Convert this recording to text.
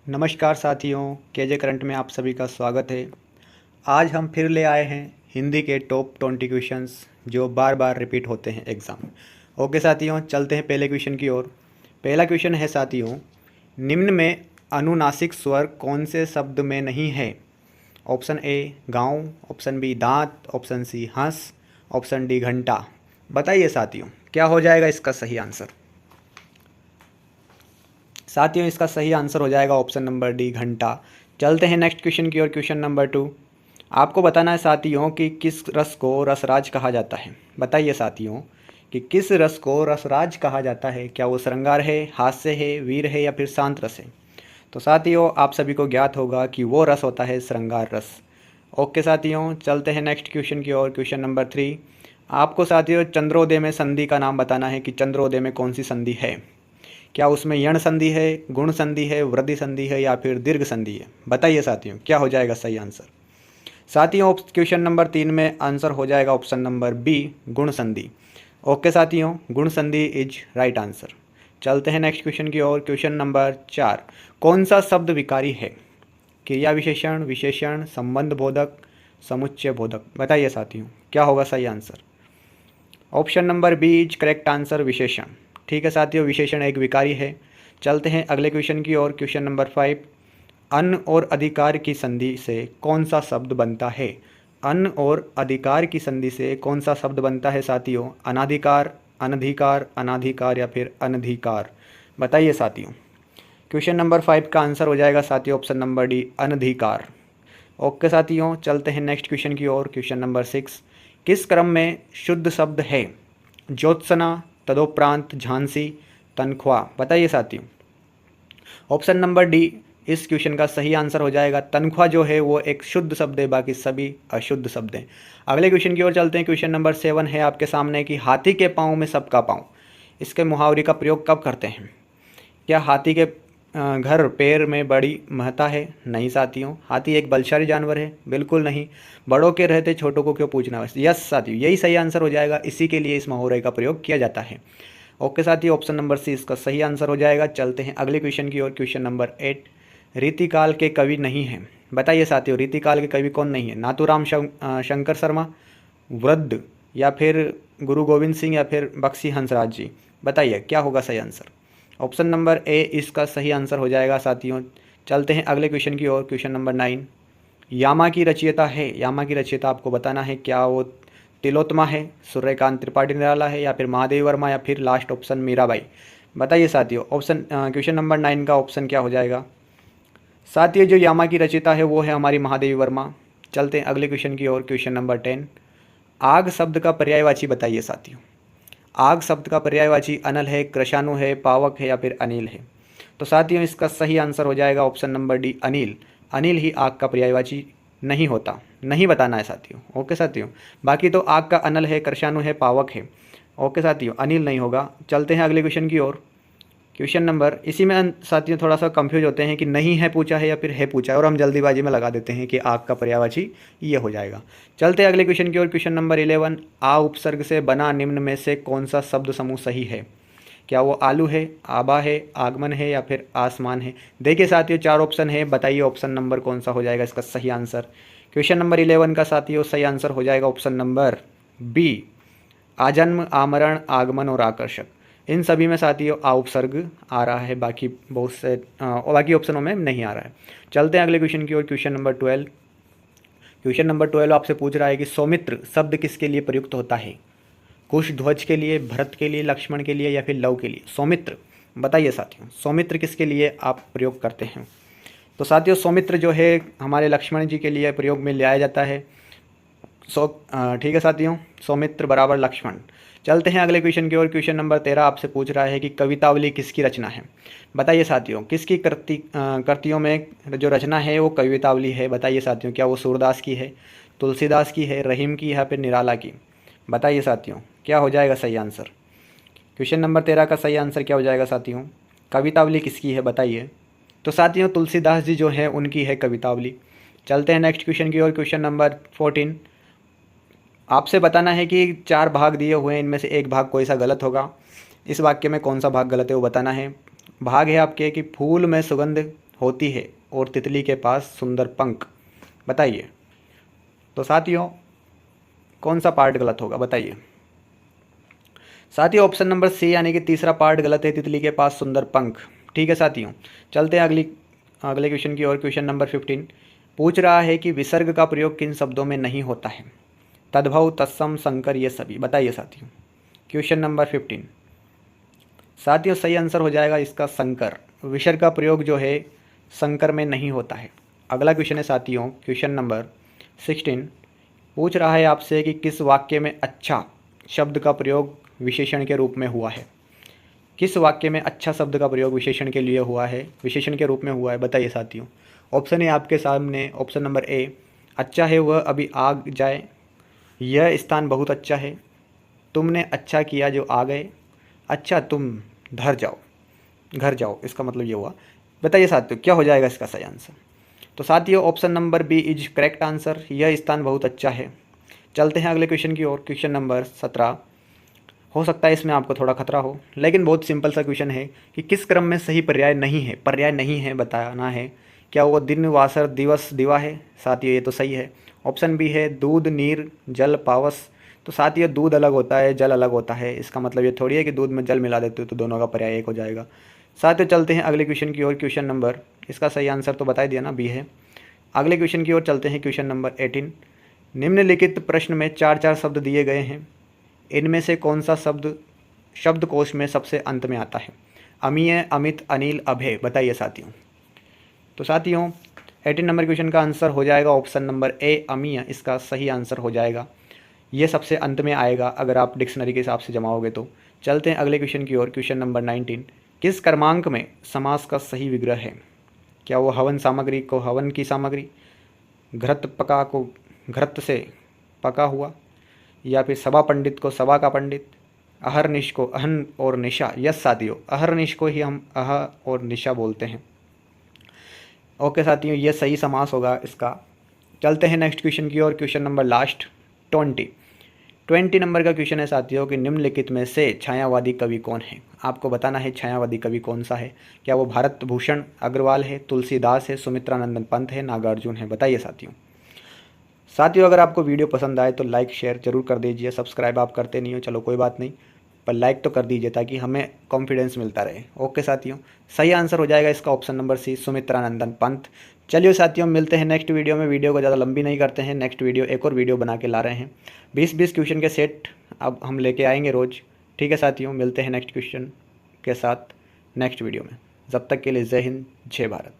नमस्कार साथियों, KJ current में आप सभी का स्वागत है। आज हम फिर ले आए हैं हिंदी के टॉप 20 क्वेश्चंस जो बार बार रिपीट होते हैं एग्ज़ाम। ओके साथियों, चलते हैं पहले क्वेश्चन की ओर। पहला क्वेश्चन है साथियों, निम्न में अनुनासिक स्वर कौन से शब्द में नहीं है? ऑप्शन ए गाँव, ऑप्शन बी दांत, ऑप्शन सी हंस, ऑप्शन डी घंटा। बताइए साथियों, क्या हो जाएगा इसका सही आंसर? साथियों, इसका सही आंसर हो जाएगा ऑप्शन नंबर डी घंटा। चलते हैं नेक्स्ट क्वेश्चन की ओर। क्वेश्चन नंबर 2, आपको बताना है साथियों कि किस रस को रसराज कहा जाता है। बताइए साथियों कि किस रस को रसराज कहा जाता है? क्या वो श्रृंगार है, हास्य है, वीर है या फिर शांत रस है? तो साथियों, आप सभी को ज्ञात होगा कि वो रस होता है श्रृंगार रस। ओके साथियों, चलते हैं नेक्स्ट क्वेश्चन की ओर। क्वेश्चन नंबर 3, आपको साथियों चंद्रोदय में संधि का नाम बताना है कि चंद्रोदय में कौन सी संधि है। क्या उसमें यण संधि है, गुण संधि है, वृद्धि संधि है या फिर दीर्घ संधि है? बताइए साथियों, क्या हो जाएगा सही आंसर? साथियों, क्वेश्चन नंबर 3 में आंसर हो जाएगा ऑप्शन नंबर बी, गुण संधि। ओके साथियों, गुण संधि इज राइट आंसर। चलते हैं नेक्स्ट क्वेश्चन की ओर। क्वेश्चन नंबर 4, कौन सा शब्द विकारी है? क्रिया विशेषण, विशेषण, संबंध बोधक, समुच्चय बोधक। बताइए साथियों, क्या होगा सही answer? Option number B is correct answer, विशेषण। ठीक है साथियों, विशेषण एक विकारी है। चलते हैं अगले क्वेश्चन की ओर। क्वेश्चन नंबर 5, अन और अधिकार की संधि से कौन सा शब्द बनता है? अन और अधिकार की संधि से कौन सा शब्द बनता है साथियों? अनाधिकार, अनधिकार, अनाधिकार या फिर अनधिकार। बताइए साथियों। क्वेश्चन नंबर 5 का आंसर हो जाएगा साथियों ऑप्शन नंबर डी, अनधिकार। ओके साथियों, चलते हैं नेक्स्ट क्वेश्चन की ओर। क्वेश्चन नंबर 6, किस क्रम में शुद्ध शब्द है? ज्योत्सना, तदोपरांत, झांसी, तनख्वाह। बताइए साथियों। ऑप्शन नंबर डी इस क्वेश्चन का सही आंसर हो जाएगा। तनख्वाह जो है वो एक शुद्ध शब्द है, बाकी सभी अशुद्ध शब्द हैं। अगले क्वेश्चन की ओर चलते हैं। क्वेश्चन नंबर 7 है आपके सामने कि हाथी के पाँव में सबका पाँव, इसके मुहावरे का प्रयोग कब करते हैं? क्या हाथी के घर पैर में बड़ी महता है? नहीं साथियों। हाथी एक बलशाली जानवर है? बिल्कुल नहीं। बड़ों के रहते छोटों को क्यों पूछना? यस साथियों, यही सही आंसर हो जाएगा। इसी के लिए इस मुहावरे का प्रयोग किया जाता है। ओके साथियों, ऑप्शन नंबर सी इसका सही आंसर हो जाएगा। चलते हैं अगले क्वेश्चन की ओर। क्वेश्चन नंबर 8, रीतिकाल के कवि नहीं हैं। बताइए साथियों, रीतिकाल के कवि कौन नहीं है? नाथूराम शंकर शर्मा, वृद्ध, या फिर गुरु गोविंद सिंह या फिर बख्शी हंसराज जी। बताइए क्या होगा सही आंसर? ऑप्शन नंबर ए इसका सही आंसर हो जाएगा साथियों। चलते हैं अगले क्वेश्चन की ओर। क्वेश्चन नंबर 9, यामा की रचयिता है। यामा की रचयिता आपको बताना है, क्या वो तिलोत्तमा है, सूर्यकांत त्रिपाठी निराला है या फिर महादेवी वर्मा या फिर लास्ट ऑप्शन मीराबाई। बताइए साथियों, ऑप्शन क्वेश्चन नंबर 9 का ऑप्शन क्या हो जाएगा? साथियों, जो यामा की रचयिता है वो है हमारी महादेवी वर्मा। चलते हैं अगले क्वेश्चन की ओर। क्वेश्चन नंबर 10, आग शब्द का पर्यायवाची बताइए साथियों। आग शब्द का पर्यायवाची अनल है, कृशाणु है, पावक है या फिर अनिल है? तो साथियों, इसका सही आंसर हो जाएगा ऑप्शन नंबर डी, अनिल। अनिल ही आग का पर्यायवाची नहीं होता, नहीं बताना है साथियों। ओके साथियों, बाकी तो आग का अनल है, कृशाणु है, पावक है। ओके साथियों, अनिल नहीं होगा। चलते हैं अगले क्वेश्चन की ओर। क्वेश्चन नंबर, इसी में साथियों थोड़ा सा कंफ्यूज होते हैं कि नहीं है पूछा है या फिर है पूछा है, और हम जल्दीबाजी में लगा देते हैं कि आग का पर्यायवाची ये हो जाएगा। चलते हैं अगले क्वेश्चन की ओर। क्वेश्चन नंबर 11, आ उपसर्ग से बना निम्न में से कौन सा शब्द समूह सही है? क्या वो आलू है, आबा है, आगमन है या फिर आसमान है? देखिए साथियों, 4 ऑप्शन है, बताइए ऑप्शन नंबर कौन सा हो जाएगा इसका सही आंसर? क्वेश्चन नंबर 11 का साथियों सही आंसर हो जाएगा ऑप्शन नंबर बी, आजन्म, आमरण, आगमन और आकर्षक। इन सभी में साथियों आ उपसर्ग आ रहा है, बाकी बहुत से बाकी ऑप्शनों में नहीं आ रहा है। चलते हैं अगले क्वेश्चन की ओर। क्वेश्चन नंबर 12, क्वेश्चन नंबर 12 आपसे पूछ रहा है कि सौमित्र शब्द किसके लिए प्रयुक्त होता है? कुश ध्वज के लिए, भरत के लिए, लक्ष्मण के लिए या फिर लव के लिए? सौमित्र, बताइए साथियों, सौमित्र किसके लिए आप प्रयोग करते हैं? तो साथियों, सौमित्र जो है हमारे लक्ष्मण जी के लिए प्रयोग में लिया जाता है। ठीक है साथियों, सौमित्र बराबर लक्ष्मण। चलते हैं अगले क्वेश्चन की ओर। क्वेश्चन नंबर 13 आपसे पूछ रहा है कि कवितावली किसकी रचना है? बताइए साथियों, किसकी कृतियों में जो रचना है वो कवितावली है? बताइए साथियों, क्या वो सूरदास की है, तुलसीदास की है, रहीम की है या फिर निराला की? बताइए साथियों, क्या हो जाएगा सही आंसर? क्वेश्चन नंबर 13 का सही आंसर क्या हो जाएगा साथियों? कवितावली किसकी है बताइए? तो साथियों, तुलसीदास जी जो है उनकी है कवितावली। चलते हैं नेक्स्ट क्वेश्चन की ओर। क्वेश्चन नंबर 14, आपसे बताना है कि 4 भाग दिए हुए हैं, इनमें से एक भाग कोई सा गलत होगा। इस वाक्य में कौन सा भाग गलत है वो बताना है। भाग है आपके कि फूल में सुगंध होती है और तितली के पास सुंदर पंख? बताइए। तो साथियों कौन सा पार्ट गलत होगा बताइए। साथियों ऑप्शन नंबर सी यानी कि तीसरा पार्ट गलत है, तितली के पास सुंदर पंख। ठीक है साथियों, चलते हैं अगले क्वेश्चन की ओर। क्वेश्चन नंबर 15 पूछ रहा है कि विसर्ग का प्रयोग किन शब्दों में नहीं होता है? तद्भव, तत्सम, संकर, ये सभी। बताइए साथियों। क्वेश्चन नंबर 15 साथियों सही आंसर हो जाएगा इसका संकर। विसर्ग का प्रयोग जो है संकर में नहीं होता है। अगला क्वेश्चन है साथियों क्वेश्चन नंबर 16 पूछ रहा है आपसे कि किस वाक्य में अच्छा शब्द का प्रयोग विशेषण के रूप में हुआ है? किस वाक्य में अच्छा शब्द का प्रयोग विशेषण के लिए हुआ है, विशेषण के रूप में हुआ है? बताइए साथियों। ऑप्शन है आपके सामने। ऑप्शन नंबर ए, अच्छा है वह अभी आ जाए, यह स्थान बहुत अच्छा है, तुमने अच्छा किया जो आ गए, अच्छा तुम घर जाओ, इसका मतलब ये हुआ। बताइए साथियों क्या हो जाएगा इसका सही आंसर। तो साथियों option number B is correct answer, यह स्थान बहुत अच्छा है। चलते हैं अगले क्वेश्चन की ओर। क्वेश्चन नंबर 17 हो सकता है इसमें आपको थोड़ा खतरा हो, लेकिन बहुत सिंपल सा क्वेश्चन है कि किस क्रम में सही पर्याय नहीं है बताना है। क्या वो दिन, वासर, दिवस, दिवा है? साथियों ये तो सही है। ऑप्शन बी है दूध, नीर, जल, पावस। तो साथियों दूध अलग होता है, जल अलग होता है, इसका मतलब ये थोड़ी है कि दूध में जल मिला देते हो तो दोनों का पर्याय एक हो जाएगा। साथियों चलते हैं अगले क्वेश्चन की ओर। क्वेश्चन नंबर, इसका सही आंसर तो बता दिया ना, बी है। अगले क्वेश्चन की ओर चलते हैं। क्वेश्चन नंबर 18 निम्नलिखित प्रश्न में 4 शब्द दिए गए हैं, इनमें से कौन सा शब्द शब्दकोश में सबसे अंत में आता है? अमीय, अमित, अनिल, अभय। बताइए साथियों। तो साथियों 18 नंबर क्वेश्चन का आंसर हो जाएगा ऑप्शन नंबर ए, अमीय, इसका सही आंसर हो जाएगा। ये सबसे अंत में आएगा अगर आप डिक्शनरी के हिसाब से जमाओगे तो। चलते हैं अगले क्वेश्चन की ओर। क्वेश्चन नंबर 19 किस क्रमांक में समास का सही विग्रह है? क्या वो हवन सामग्री को हवन की सामग्री, घृत पका को घृत से पका हुआ, या फिर सभा पंडित को सभा का पंडित, अहरनिश को अहन और निशा? यस साथियों, अहरनिश को ही हम अह और निशा बोलते हैं। ओके साथियों ये सही समास होगा इसका। चलते हैं नेक्स्ट क्वेश्चन की ओर। क्वेश्चन नंबर लास्ट 20 नंबर का क्वेश्चन है साथियों कि निम्नलिखित में से छायावादी कवि कौन है? आपको बताना है छायावादी कवि कौन सा है। क्या वो भारत भूषण अग्रवाल है, तुलसीदास है, सुमित्रानंदन पंत है, नागार्जुन है? बताइए साथियों अगर आपको वीडियो पसंद आए तो लाइक शेयर जरूर कर दीजिए। सब्सक्राइब आप करते नहीं हो, चलो कोई बात नहीं, पर लाइक तो कर दीजिए ताकि हमें कॉन्फिडेंस मिलता रहे। ओके साथियों सही आंसर हो जाएगा इसका option number C, Sumitranandan Pant. चलिए साथियों मिलते हैं नेक्स्ट वीडियो में। वीडियो को ज़्यादा लंबी नहीं करते हैं, नेक्स्ट वीडियो एक और वीडियो बना के ला रहे हैं। 20-20 क्वेश्चन के सेट अब हम लेके आएंगे रोज़। ठीक है साथियों मिलते हैं नेक्स्ट क्वेश्चन के साथ नेक्स्ट वीडियो में। जब तक के लिए जय हिंद, जय भारत।